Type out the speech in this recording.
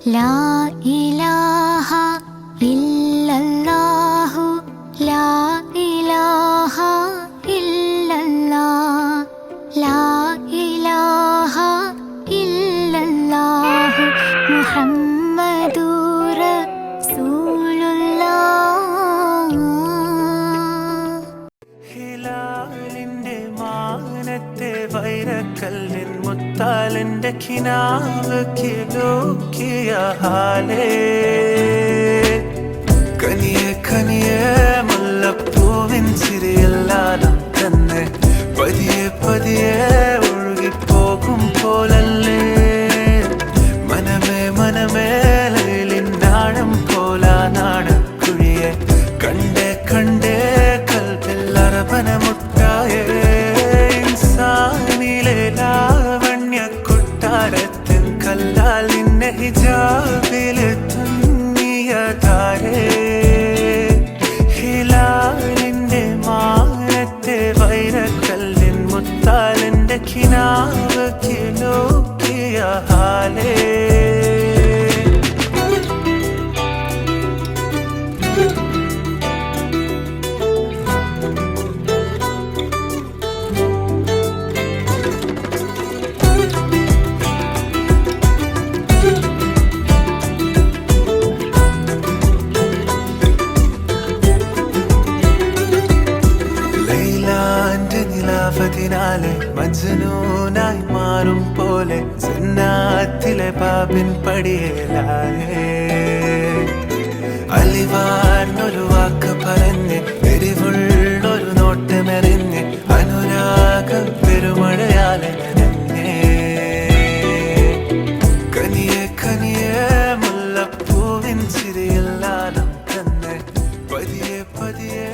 ലാ ഇലാഹ ഇല്ലല്ലാഹു ലാ ഇലാഹ ഇല്ലല്ലാഹ് ലാ ഇലാഹ ഇല്ലല്ലാഹു മുഹമ്മദുർ റസൂലുള്ളാഹ്. ഹിലാലിന്റെ മാനത്തെ വൈരക്കല്ലിൻ മുത്താലിന്റെ കിനാവ് കിലോക്കിയ ഹാലേ കനിയെ കനിയെ മുല്ലപ്പൂവിൻ ചിരിയെല്ലാലും തന്നെ പതിയെ പതിയെ ഒഴുകിപ്പോകും പോലല്ലേ മനമേ മനമേ ലൈലിനാഴം പോലാനാണ് കുഴിയെ കണ്ടേ കണ്ടേ കൽബിൽ അറബനമുട്ടായേ ഇൻസാനിലെ ലാവണ്യ കൊട്ടാരത്തിൻ കല്ലാൽ നിന്നെ ഹിജാബില് തുന്നിയ താരേ ഹിലാലിന്റെ മാനത്തെ വൈരക്കല്ലിൻ മുത്താലിന്റെ കിനാവ് കിലോക്കിയ ഹാലേ. നിലാവതിനാലെ മജ്നൂനായി മാറും പോലെ ജന്നാത്തിലെ ബാബിൻ പടിയേലായേ അലിവാർന്നൊരു വാക്ക് പറഞ്ഞ് എരിവുള്ളൊരു നോട്ടമെറിഞ്ഞ് അനുരാഗ പെരുമഴയാലെ നനഞ്ഞേ കനിയെ കനിയെ മുല്ലപ്പൂവിൻ ചിരിയെല്ലാലും തന്നെ പതിയെ പതിയെ